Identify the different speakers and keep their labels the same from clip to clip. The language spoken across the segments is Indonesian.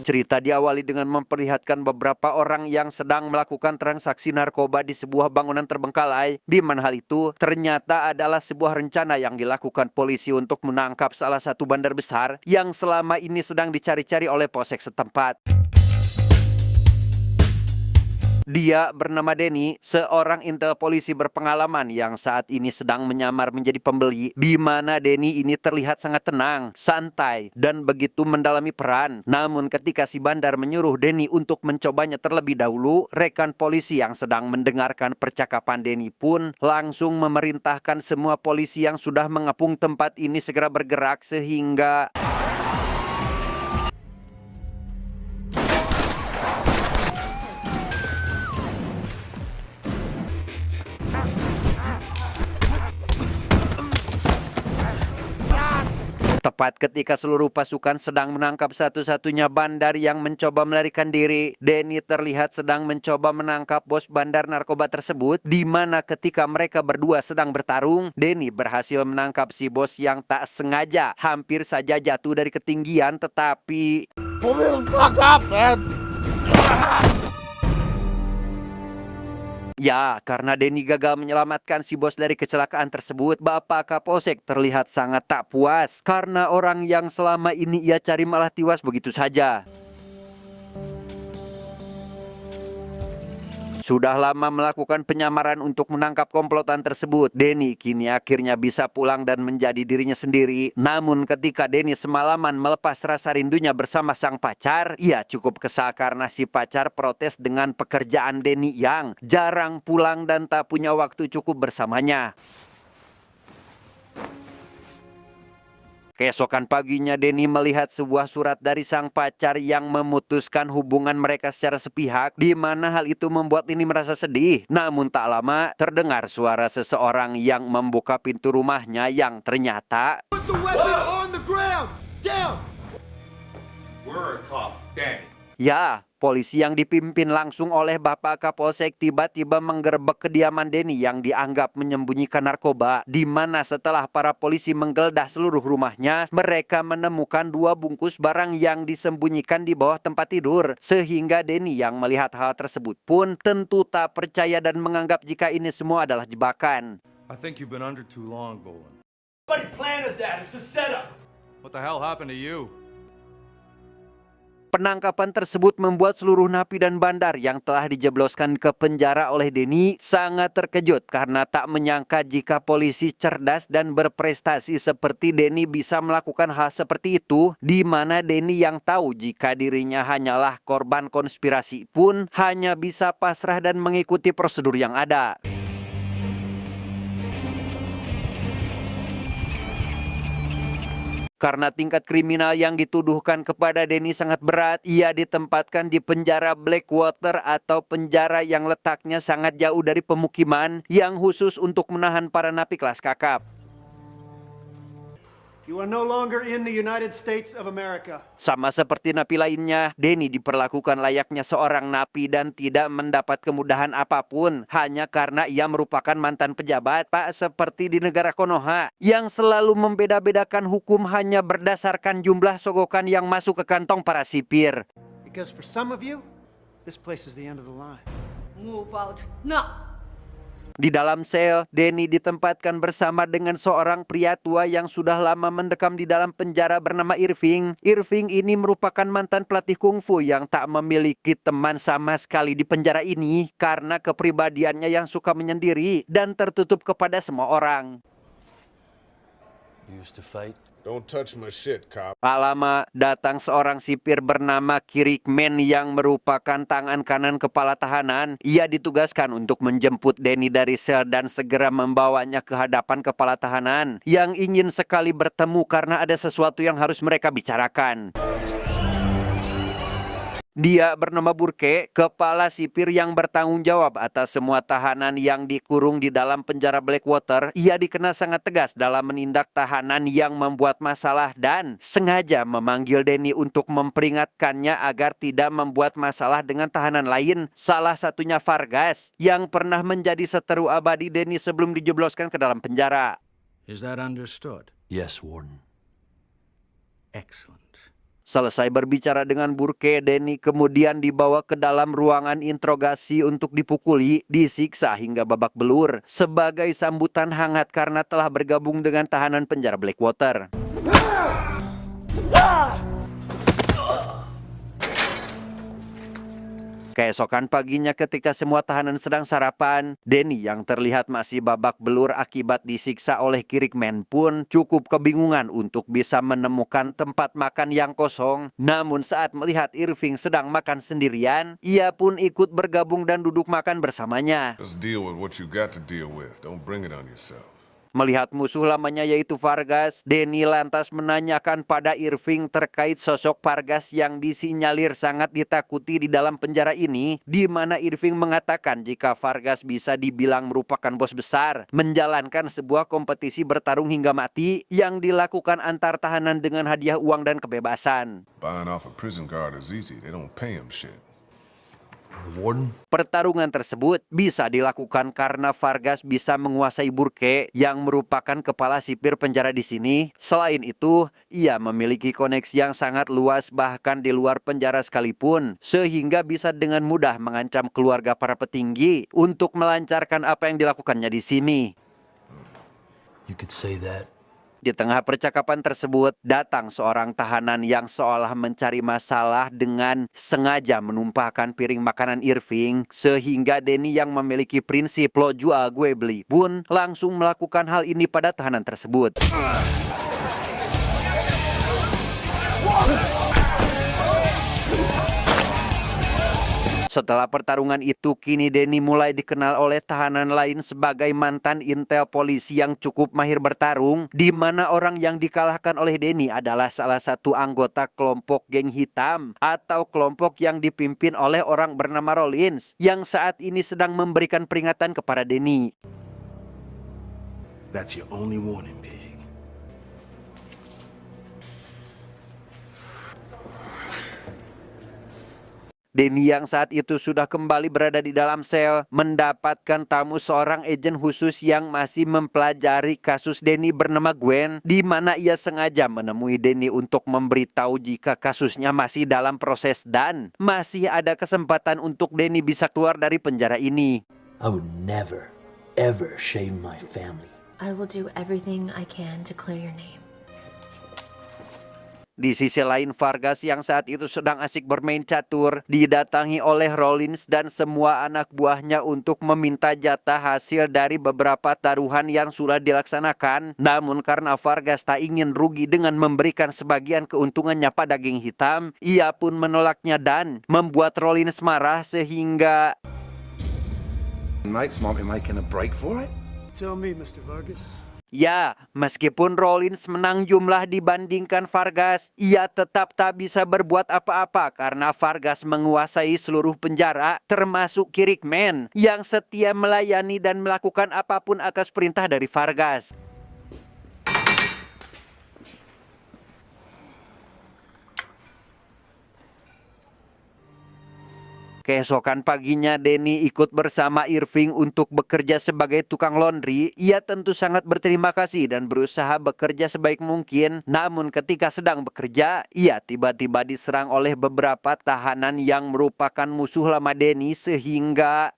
Speaker 1: Cerita diawali dengan memperlihatkan beberapa orang yang sedang melakukan transaksi narkoba di sebuah bangunan terbengkalai, di mana hal itu ternyata adalah sebuah rencana yang dilakukan polisi untuk menangkap salah satu bandar besar yang selama ini sedang dicari-cari oleh polsek setempat. Dia bernama Denny, seorang intel polisi berpengalaman yang saat ini sedang menyamar menjadi pembeli, di mana Denny ini terlihat sangat tenang, santai, dan begitu mendalami peran. Namun ketika si bandar menyuruh Denny untuk mencobanya terlebih dahulu, rekan polisi yang sedang mendengarkan percakapan Denny pun langsung memerintahkan semua polisi yang sudah mengepung tempat ini segera bergerak sehingga tepat ketika seluruh pasukan sedang menangkap satu-satunya bandar yang mencoba melarikan diri, Denny terlihat sedang mencoba menangkap bos bandar narkoba tersebut, di mana ketika mereka berdua sedang bertarung, Denny berhasil menangkap si bos yang tak sengaja hampir saja jatuh dari ketinggian, tetapi
Speaker 2: Pull the fuck up, man!
Speaker 1: ya, karena Denny gagal menyelamatkan si bos dari kecelakaan tersebut, Bapak Kapolsek terlihat sangat tak puas karena orang yang selama ini ia cari malah tewas begitu saja. Sudah lama melakukan penyamaran untuk menangkap komplotan tersebut, Denny kini akhirnya bisa pulang dan menjadi dirinya sendiri. Namun ketika Denny semalaman melepas rasa rindunya bersama sang pacar, ia cukup kesal karena si pacar protes dengan pekerjaan Denny yang jarang pulang dan tak punya waktu cukup bersamanya. Keesokan paginya Denny melihat sebuah surat dari sang pacar yang memutuskan hubungan mereka secara sepihak, di mana hal itu membuat Denny merasa sedih. Namun tak lama terdengar suara seseorang yang membuka pintu rumahnya yang ternyata
Speaker 3: Put the weapon on the ground! Down!
Speaker 4: We're a cop, Danny.
Speaker 1: ya, polisi yang dipimpin langsung oleh Bapak Kapolsek tiba-tiba menggerebek kediaman Denny yang dianggap menyembunyikan narkoba, di mana setelah para polisi menggeledah seluruh rumahnya, mereka menemukan 2 bungkus barang yang disembunyikan di bawah tempat tidur, sehingga Denny yang melihat hal tersebut pun tentu tak percaya dan menganggap jika ini semua adalah jebakan.
Speaker 5: I think you've been under too long, Bolin.
Speaker 4: Nobody planted that. It's a setup.
Speaker 5: What the hell happened to you?
Speaker 1: Penangkapan tersebut membuat seluruh napi dan bandar yang telah dijebloskan ke penjara oleh Denny sangat terkejut karena tak menyangka jika polisi cerdas dan berprestasi seperti Denny bisa melakukan hal seperti itu, di mana Denny yang tahu jika dirinya hanyalah korban konspirasi pun hanya bisa pasrah dan mengikuti prosedur yang ada. Karena tingkat kriminal yang dituduhkan kepada Denny sangat berat, ia ditempatkan di penjara Blackwater atau penjara yang letaknya sangat jauh dari pemukiman yang khusus untuk menahan para napi kelas kakap.
Speaker 6: You are no longer in the United States of America.
Speaker 1: Sama seperti napi lainnya, Denny diperlakukan layaknya seorang napi dan tidak mendapat kemudahan apapun hanya karena ia merupakan mantan pejabat, Pak, seperti di negara Konoha yang selalu membeda-bedakan hukum hanya berdasarkan jumlah sogokan yang masuk ke kantong para sipir.
Speaker 6: Because for some of you, this place is the end of the line.
Speaker 7: Move out now.
Speaker 1: Di dalam sel, Denny ditempatkan bersama dengan seorang pria tua yang sudah lama mendekam di dalam penjara bernama Irving. Irving ini merupakan mantan pelatih kungfu yang tak memiliki teman sama sekali di penjara ini karena kepribadiannya yang suka menyendiri dan tertutup kepada semua orang.
Speaker 2: Used to fight.
Speaker 4: Don't touch my shit, cop.
Speaker 1: Tak lama, datang seorang sipir bernama Kirikman yang merupakan tangan kanan kepala tahanan. Ia ditugaskan untuk menjemput Denny dari sel dan segera membawanya ke hadapan kepala tahanan yang ingin sekali bertemu karena ada sesuatu yang harus mereka bicarakan. Dia bernama Burke, kepala sipir yang bertanggung jawab atas semua tahanan yang dikurung di dalam penjara Blackwater. Ia dikenal sangat tegas dalam menindak tahanan yang membuat masalah dan sengaja memanggil Denny untuk memperingatkannya agar tidak membuat masalah dengan tahanan lain. Salah satunya Vargas yang pernah menjadi seteru abadi Denny sebelum dijebloskan ke dalam penjara.
Speaker 8: Is that understood?
Speaker 2: Yes, Warden.
Speaker 8: Excellent.
Speaker 1: Selesai berbicara dengan Burke, Denny kemudian dibawa ke dalam ruangan interogasi untuk dipukuli, disiksa hingga babak belur sebagai sambutan hangat karena telah bergabung dengan tahanan penjara Blackwater. Keesokan paginya ketika semua tahanan sedang sarapan, Denny yang terlihat masih babak belur akibat disiksa oleh Kirkman pun cukup kebingungan untuk bisa menemukan tempat makan yang kosong. Namun saat melihat Irving sedang makan sendirian, ia pun ikut bergabung dan duduk makan bersamanya.
Speaker 4: Just deal with what you got to deal with. Don't bring it on yourself.
Speaker 1: Melihat musuh lamanya yaitu Vargas, Denny lantas menanyakan pada Irving terkait sosok Vargas yang disinyalir sangat ditakuti di dalam penjara ini, di mana Irving mengatakan jika Vargas bisa dibilang merupakan bos besar, menjalankan sebuah kompetisi bertarung hingga mati yang dilakukan antar tahanan dengan hadiah uang dan kebebasan.
Speaker 4: Buying off a prison guard is easy. They don't pay him shit.
Speaker 1: Pertarungan tersebut bisa dilakukan karena Vargas bisa menguasai Burke yang merupakan kepala sipir penjara di sini. Selain itu, ia memiliki koneksi yang sangat luas bahkan di luar penjara sekalipun, sehingga bisa dengan mudah mengancam keluarga para petinggi untuk melancarkan apa yang dilakukannya di sini.
Speaker 2: You could say that.
Speaker 1: Di tengah percakapan tersebut, datang seorang tahanan yang seolah mencari masalah dengan sengaja menumpahkan piring makanan Irving, sehingga Denny yang memiliki prinsip lo jual gue beli pun langsung melakukan hal ini pada tahanan tersebut. Setelah pertarungan itu, kini Denny mulai dikenal oleh tahanan lain sebagai mantan intel polisi yang cukup mahir bertarung, di mana orang yang dikalahkan oleh Denny adalah salah satu anggota kelompok geng hitam atau kelompok yang dipimpin oleh orang bernama Rollins yang saat ini sedang memberikan peringatan kepada Denny.
Speaker 3: That's your only warning, Big.
Speaker 1: Denny yang saat itu sudah kembali berada di dalam sel mendapatkan tamu seorang agen khusus yang masih mempelajari kasus Denny bernama Gwen, di mana ia sengaja menemui Denny untuk memberitahu jika kasusnya masih dalam proses dan masih ada kesempatan untuk Denny bisa keluar dari penjara ini.
Speaker 2: I would never, ever shame my family.
Speaker 8: I will do everything I can to clear your name.
Speaker 1: Di sisi lain, Vargas yang saat itu sedang asik bermain catur didatangi oleh Rollins dan semua anak buahnya untuk meminta jatah hasil dari beberapa taruhan yang sudah dilaksanakan. Namun karena Vargas tak ingin rugi dengan memberikan sebagian keuntungannya pada geng hitam, ia pun menolaknya dan membuat Rollins marah sehingga
Speaker 3: Mates might be making a break for it.
Speaker 6: Tell me, Mr. Vargas.
Speaker 1: ya, meskipun Rollins menang jumlah dibandingkan Vargas, ia tetap tak bisa berbuat apa-apa karena Vargas menguasai seluruh penjara, termasuk Kirkman yang setia melayani dan melakukan apapun atas perintah dari Vargas. Keesokan paginya, Denny ikut bersama Irving untuk bekerja sebagai tukang laundry. Ia tentu sangat berterima kasih dan berusaha bekerja sebaik mungkin. Namun ketika sedang bekerja, ia tiba-tiba diserang oleh beberapa tahanan yang merupakan musuh lama Denny sehingga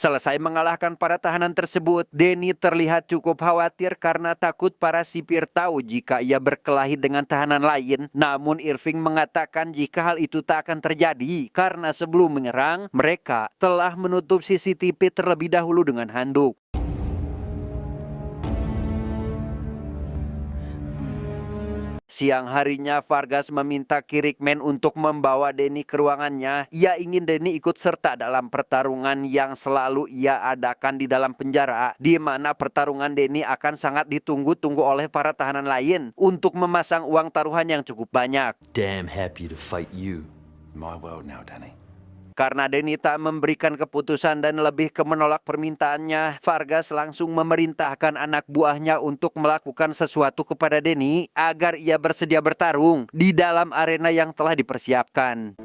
Speaker 1: selesai mengalahkan para tahanan tersebut, Denny terlihat cukup khawatir karena takut para sipir tahu jika ia berkelahi dengan tahanan lain. Namun Irving mengatakan jika hal itu tak akan terjadi karena sebelum menyerang, mereka telah menutup CCTV terlebih dahulu dengan handuk. Siang harinya, Vargas meminta Kirkman untuk membawa Denny ke ruangannya. Ia ingin Denny ikut serta dalam pertarungan yang selalu ia adakan di dalam penjara, di mana pertarungan Denny akan sangat ditunggu-tunggu oleh para tahanan lain untuk memasang uang taruhan yang cukup banyak.
Speaker 2: Damn happy to fight you.
Speaker 3: My world now, Danny.
Speaker 1: Karena Denny tak memberikan keputusan dan lebih ke menolak permintaannya, Vargas langsung memerintahkan anak buahnya untuk melakukan sesuatu kepada Denny agar ia bersedia bertarung di dalam arena yang telah dipersiapkan.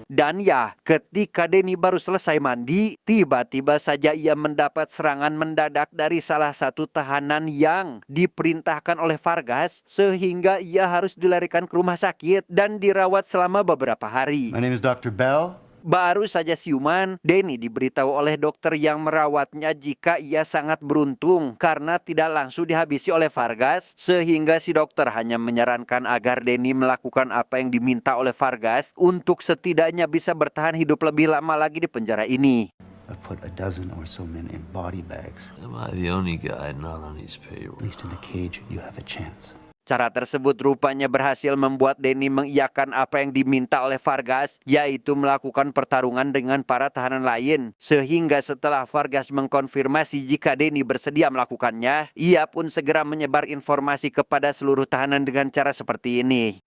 Speaker 1: Dan ya, ketika Denny baru selesai mandi, tiba-tiba saja ia mendapat serangan mendadak dari salah satu tahanan yang diperintahkan oleh Vargas, sehingga ia harus dilarikan ke rumah sakit dan dirawat selama beberapa hari.
Speaker 9: My name is Dr. Bell.
Speaker 1: Baru saja siuman, Denny diberitahu oleh dokter yang merawatnya jika ia sangat beruntung karena tidak langsung dihabisi oleh Vargas, sehingga si dokter hanya menyarankan agar Denny melakukan apa yang diminta oleh Vargas untuk setidaknya bisa bertahan hidup lebih lama lagi di penjara ini.
Speaker 9: I put a dozen or so men in body bags.
Speaker 2: Am I the only guy not on his
Speaker 9: At
Speaker 2: payroll?
Speaker 9: least in the cage, you have a chance.
Speaker 1: Cara tersebut rupanya berhasil membuat Denny mengiyakan apa yang diminta oleh Vargas, yaitu melakukan pertarungan dengan para tahanan lain. Sehingga setelah Vargas mengkonfirmasi jika Denny bersedia melakukannya, ia pun segera menyebar informasi kepada seluruh tahanan dengan cara seperti ini.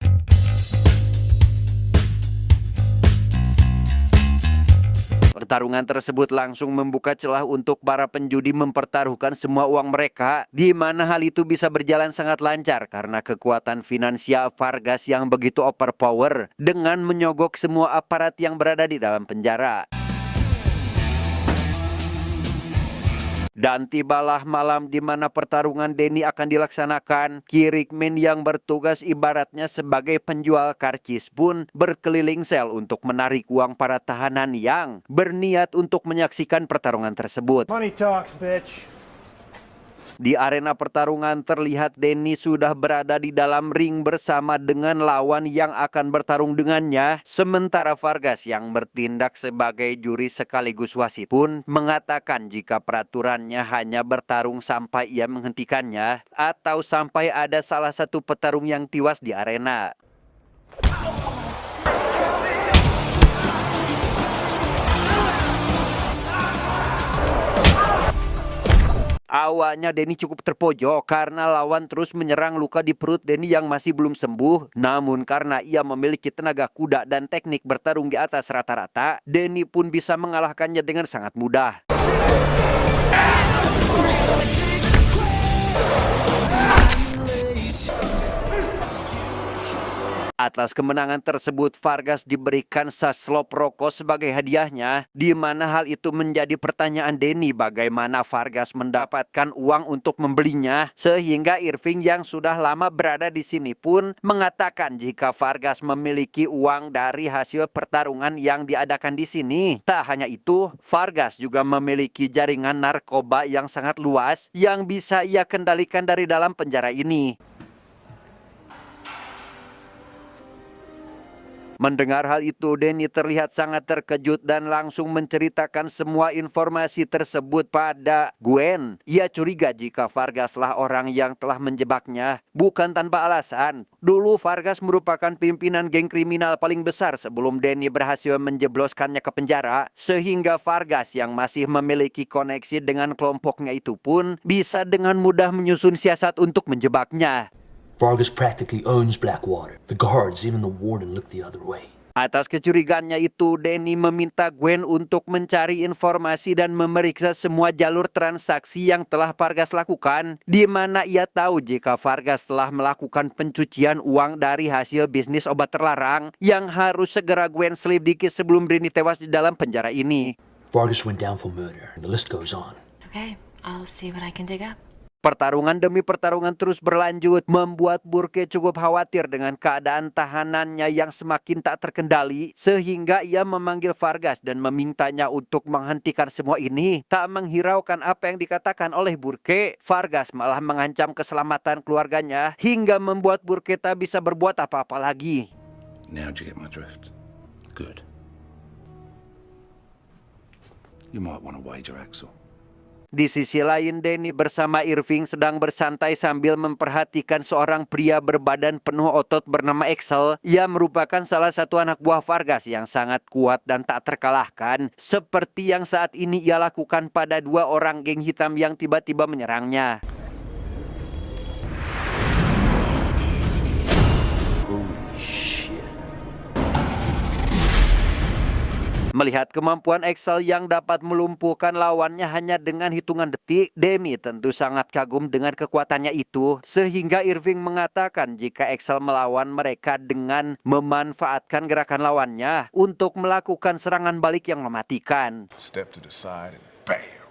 Speaker 1: Pertarungan tersebut langsung membuka celah untuk para penjudi mempertaruhkan semua uang mereka, di mana hal itu bisa berjalan sangat lancar karena kekuatan finansial Vargas yang begitu overpower dengan menyogok semua aparat yang berada di dalam penjara. Dan tibalah malam di mana pertarungan Denny akan dilaksanakan. Kirikmen yang bertugas ibaratnya sebagai penjual karcis pun berkeliling sel untuk menarik uang para tahanan yang berniat untuk menyaksikan pertarungan tersebut.
Speaker 6: Money talks, bitch.
Speaker 1: Di arena pertarungan terlihat Denny sudah berada di dalam ring bersama dengan lawan yang akan bertarung dengannya. Sementara Vargas yang bertindak sebagai juri sekaligus wasit pun mengatakan jika peraturannya hanya bertarung sampai ia menghentikannya atau sampai ada salah satu petarung yang tewas di arena. Awalnya Denny cukup terpojok karena lawan terus menyerang luka di perut Denny yang masih belum sembuh. Namun karena ia memiliki tenaga kuda dan teknik bertarung di atas rata-rata, Denny pun bisa mengalahkannya dengan sangat mudah. Atas kemenangan tersebut, Vargas diberikan seslop rokok sebagai hadiahnya, di mana hal itu menjadi pertanyaan Denny bagaimana Vargas mendapatkan uang untuk membelinya, sehingga Irving yang sudah lama berada di sini pun mengatakan jika Vargas memiliki uang dari hasil pertarungan yang diadakan di sini. Tak hanya itu, Vargas juga memiliki jaringan narkoba yang sangat luas yang bisa ia kendalikan dari dalam penjara ini. Mendengar hal itu, Denny terlihat sangat terkejut dan langsung menceritakan semua informasi tersebut pada Gwen. Ia curiga jika Vargas lah orang yang telah menjebaknya, bukan tanpa alasan. Dulu Vargas merupakan pimpinan geng kriminal paling besar sebelum Denny berhasil menjebloskannya ke penjara, sehingga Vargas yang masih memiliki koneksi dengan kelompoknya itu pun bisa dengan mudah menyusun siasat untuk menjebaknya.
Speaker 2: Vargas practically owns Blackwater. The guards, even the warden, look the other way.
Speaker 1: Atas kecurigaannya itu, Denny meminta Gwen untuk mencari informasi dan memeriksa semua jalur transaksi yang telah Vargas lakukan, di mana ia tahu jika Vargas telah melakukan pencucian uang dari hasil bisnis obat terlarang yang harus segera Gwen selidiki sebelum Denny tewas di dalam penjara ini.
Speaker 2: Vargas went down for murder, and the list goes on.
Speaker 8: Okay, I'll see what I can dig up.
Speaker 1: Pertarungan demi pertarungan terus berlanjut, membuat Burke cukup khawatir dengan keadaan tahanannya yang semakin tak terkendali, sehingga ia memanggil Vargas dan memintanya untuk menghentikan semua ini. Tak menghiraukan apa yang dikatakan oleh Burke, Vargas malah mengancam keselamatan keluarganya hingga membuat Burke tak bisa berbuat apa-apa lagi.
Speaker 3: Now do you get my drift? Good. You might want to wager, Axel.
Speaker 1: Di sisi lain, Denny bersama Irving sedang bersantai sambil memperhatikan seorang pria berbadan penuh otot bernama Axel. Ia merupakan salah satu anak buah Vargas yang sangat kuat dan tak terkalahkan, seperti yang saat ini ia lakukan pada dua orang geng hitam yang tiba-tiba menyerangnya.
Speaker 2: Holy shit.
Speaker 1: Melihat kemampuan Excel yang dapat melumpuhkan lawannya hanya dengan hitungan detik, Danny tentu sangat kagum dengan kekuatannya itu, sehingga Irving mengatakan jika Excel melawan mereka dengan memanfaatkan gerakan lawannya untuk melakukan serangan balik yang mematikan.
Speaker 4: Step to the side and bam.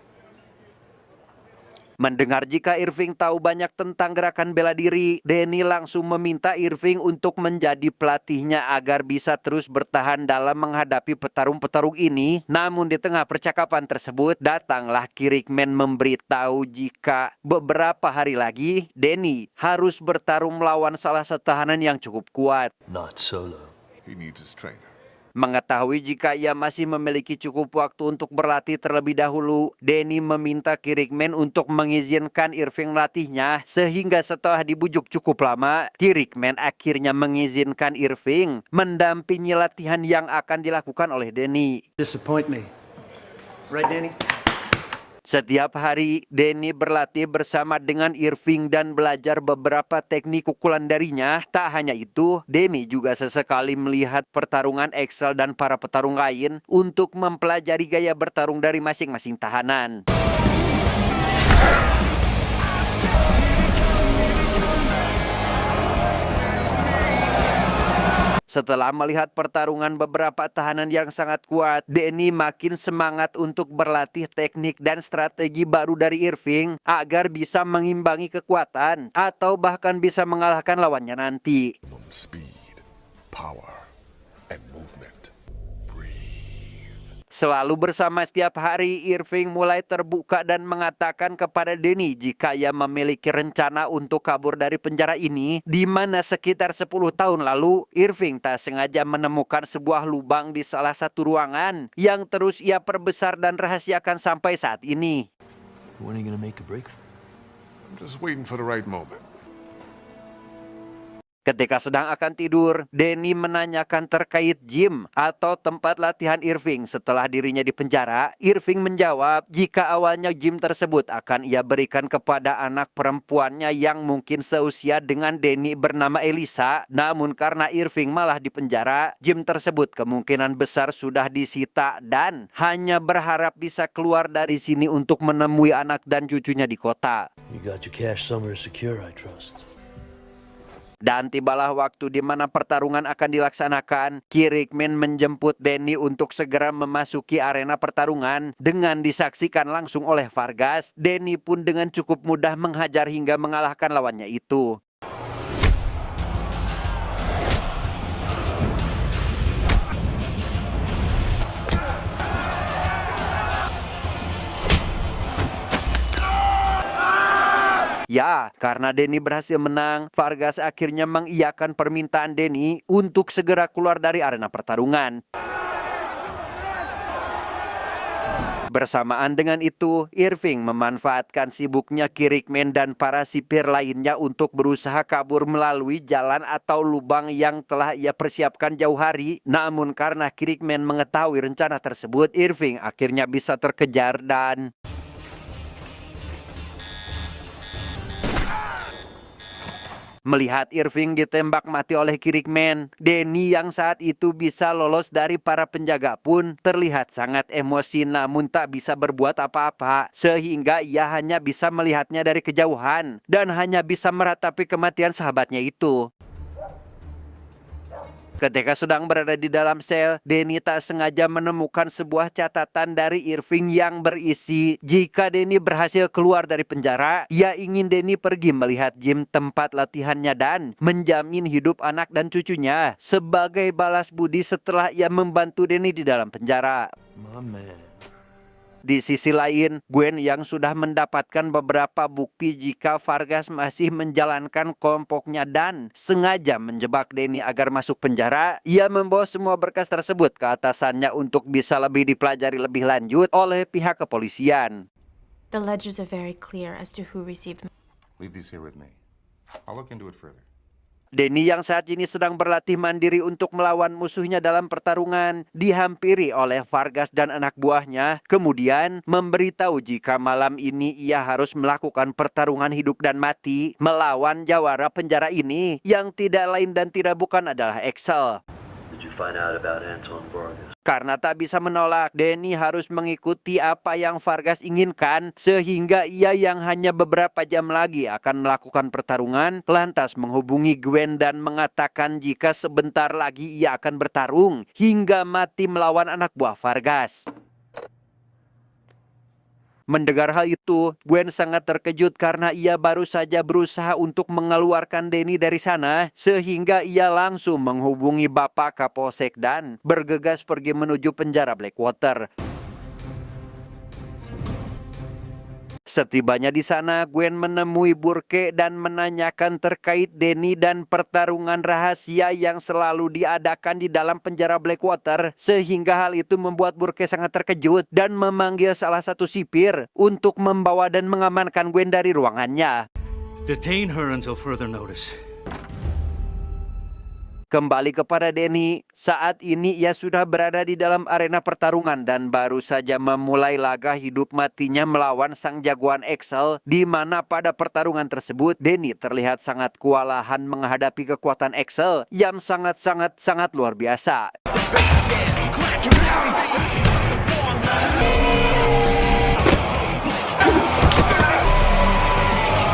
Speaker 1: Mendengar jika Irving tahu banyak tentang gerakan bela diri, Danny langsung meminta Irving untuk menjadi pelatihnya agar bisa terus bertahan dalam menghadapi petarung-petarung ini. Namun di tengah percakapan tersebut, datanglah Kirkman memberitahu jika beberapa hari lagi, Danny harus bertarung melawan salah satu tahanan yang cukup kuat.
Speaker 2: Not solo.
Speaker 4: He needs his trainer.
Speaker 1: Mengetahui jika ia masih memiliki cukup waktu untuk berlatih terlebih dahulu, Danny meminta Kirkman untuk mengizinkan Irving melatihnya, sehingga setelah dibujuk cukup lama, Kirkman akhirnya mengizinkan Irving mendampingi latihan yang akan dilakukan oleh Danny.
Speaker 6: Disappoint me. Right, Danny?
Speaker 1: Setiap hari, Danny berlatih bersama dengan Irving dan belajar beberapa teknik pukulan darinya. Tak hanya itu, Danny juga sesekali melihat pertarungan Excel dan para petarung lain untuk mempelajari gaya bertarung dari masing-masing tahanan. Setelah melihat pertarungan beberapa tahanan yang sangat kuat, Danny makin semangat untuk berlatih teknik dan strategi baru dari Irving agar bisa mengimbangi kekuatan atau bahkan bisa mengalahkan lawannya nanti.
Speaker 4: Speed, power, and movement.
Speaker 1: Selalu bersama setiap hari, Irving mulai terbuka dan mengatakan kepada Danny jika ia memiliki rencana untuk kabur dari penjara ini, di mana sekitar 10 tahun lalu, Irving tak sengaja menemukan sebuah lubang di salah satu ruangan yang terus ia perbesar dan rahasiakan sampai saat ini.
Speaker 2: When are you gonna make a break?
Speaker 4: I'm just waiting for the right moment.
Speaker 1: Ketika sedang akan tidur, Danny menanyakan terkait gym atau tempat latihan Irving setelah dirinya di penjara. Irving menjawab jika awalnya gym tersebut akan ia berikan kepada anak perempuannya yang mungkin seusia dengan Danny bernama Elisa. Namun karena Irving malah di penjara, gym tersebut kemungkinan besar sudah disita dan hanya berharap bisa keluar dari sini untuk menemui anak dan cucunya di kota.
Speaker 2: You got your cash somewhere secure, I trust.
Speaker 1: Dan tibalah waktu di mana pertarungan akan dilaksanakan. Kirkman menjemput Danny untuk segera memasuki arena pertarungan. Dengan disaksikan langsung oleh Vargas, Danny pun dengan cukup mudah menghajar hingga mengalahkan lawannya itu. Ya, karena Danny berhasil menang, Vargas akhirnya mengiyakan permintaan Danny untuk segera keluar dari arena pertarungan. Bersamaan dengan itu, Irving memanfaatkan sibuknya Kirkman dan para sipir lainnya untuk berusaha kabur melalui jalan atau lubang yang telah ia persiapkan jauh hari. Namun karena Kirkman mengetahui rencana tersebut, Irving akhirnya bisa terkejar dan melihat Irving ditembak mati oleh Kirkman, Danny yang saat itu bisa lolos dari para penjaga pun terlihat sangat emosi namun tak bisa berbuat apa-apa, sehingga ia hanya bisa melihatnya dari kejauhan dan hanya bisa meratapi kematian sahabatnya itu. Ketika sedang berada di dalam sel, Danny tak sengaja menemukan sebuah catatan dari Irving yang berisi jika Danny berhasil keluar dari penjara, ia ingin Danny pergi melihat gym tempat latihannya dan menjamin hidup anak dan cucunya sebagai balas budi setelah ia membantu Danny di dalam penjara.
Speaker 2: My man.
Speaker 1: Di sisi lain, Gwen yang sudah mendapatkan beberapa bukti jika Vargas masih menjalankan kelompoknya dan sengaja menjebak Danny agar masuk penjara, ia membawa semua berkas tersebut ke atasannya untuk bisa lebih dipelajari lebih lanjut oleh pihak kepolisian.
Speaker 8: The ledgers are very clear as to who received.
Speaker 3: Leave these here with me. I'll look into it further.
Speaker 1: Danny yang saat ini sedang berlatih mandiri untuk melawan musuhnya dalam pertarungan dihampiri oleh Vargas dan anak buahnya, kemudian memberitahu jika malam ini ia harus melakukan pertarungan hidup dan mati melawan jawara penjara ini yang tidak lain dan tidak bukan adalah Excel.
Speaker 9: Did you
Speaker 10: find out about Anton Vargas.
Speaker 1: Karena tak bisa menolak, Danny harus mengikuti apa yang Vargas inginkan, sehingga ia yang hanya beberapa jam lagi akan melakukan pertarungan, lantas menghubungi Gwen dan mengatakan jika sebentar lagi ia akan bertarung hingga mati melawan anak buah Vargas. Mendengar hal itu, Gwen sangat terkejut karena ia baru saja berusaha untuk mengeluarkan Danny dari sana, sehingga ia langsung menghubungi Bapak Kapolsek dan bergegas pergi menuju penjara Blackwater. Setibanya di sana, Gwen menemui Burke dan menanyakan terkait Danny dan pertarungan rahasia yang selalu diadakan di dalam penjara Blackwater, sehingga hal itu membuat Burke sangat terkejut dan memanggil salah satu sipir untuk membawa dan mengamankan Gwen dari ruangannya.
Speaker 6: Detain her until further notice.
Speaker 1: Kembali kepada Danny, saat ini ia sudah berada di dalam arena pertarungan dan baru saja memulai laga hidup matinya melawan sang jagoan Axel, di mana pada pertarungan tersebut Danny terlihat sangat kewalahan menghadapi kekuatan Axel yang sangat luar biasa.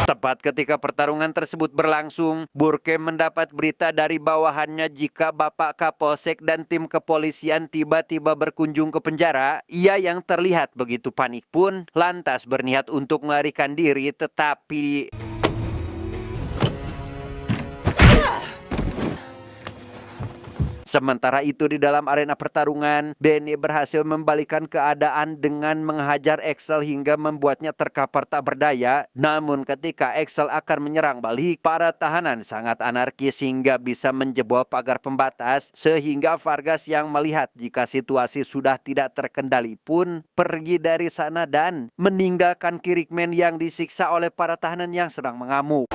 Speaker 1: Tepat ketika pertarungan tersebut berlangsung, Burke mendapat berita dari bawahannya jika Bapak Kapolsek dan tim kepolisian tiba-tiba berkunjung ke penjara. Ia yang terlihat begitu panik pun lantas berniat untuk melarikan diri, tetapi sementara itu di dalam arena pertarungan, Danny berhasil membalikan keadaan dengan menghajar Axel hingga membuatnya terkapar tak berdaya. Namun ketika Axel akan menyerang balik, para tahanan sangat anarkis hingga bisa menjebol pagar pembatas, sehingga Vargas yang melihat jika situasi sudah tidak terkendali pun pergi dari sana dan meninggalkan Kirkman yang disiksa oleh para tahanan yang sedang mengamuk.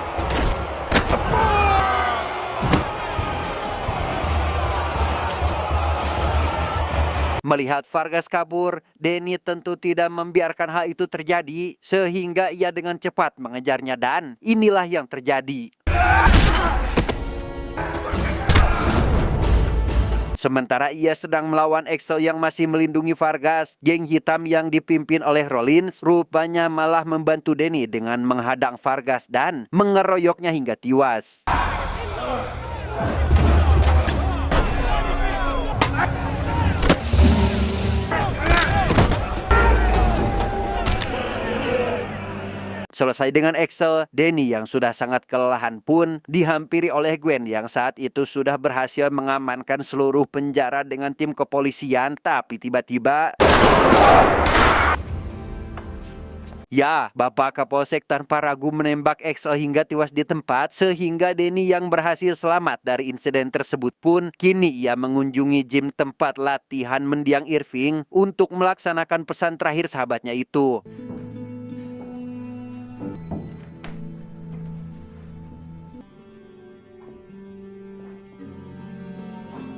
Speaker 1: Melihat Vargas kabur, Danny tentu tidak membiarkan hal itu terjadi, sehingga ia dengan cepat mengejarnya dan inilah yang terjadi. Sementara ia sedang melawan Axel yang masih melindungi Vargas, geng hitam yang dipimpin oleh Rollins rupanya malah membantu Danny dengan menghadang Vargas dan mengeroyoknya hingga tewas. Selesai dengan Axel, Danny yang sudah sangat kelelahan pun dihampiri oleh Gwen yang saat itu sudah berhasil mengamankan seluruh penjara dengan tim kepolisian. Tapi tiba-tiba, ya, Bapak Kapolsek tanpa ragu menembak Axel hingga tewas di tempat, sehingga Danny yang berhasil selamat dari insiden tersebut pun kini ia mengunjungi gym tempat latihan mendiang Irving untuk melaksanakan pesan terakhir sahabatnya itu.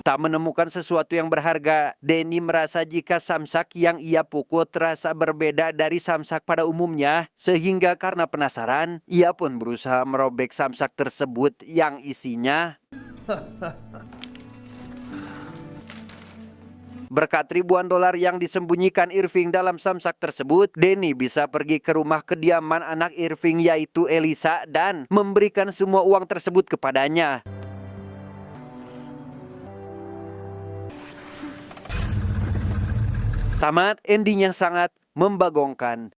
Speaker 1: Tak menemukan sesuatu yang berharga, Danny merasa jika samsak yang ia pukul terasa berbeda dari samsak pada umumnya, sehingga karena penasaran, ia pun berusaha merobek samsak tersebut yang isinya berkat ribuan dolar yang disembunyikan Irving dalam samsak tersebut. Danny bisa pergi ke rumah kediaman anak Irving yaitu Elisa dan memberikan semua uang tersebut kepadanya. Tamat ending yang sangat membagongkan.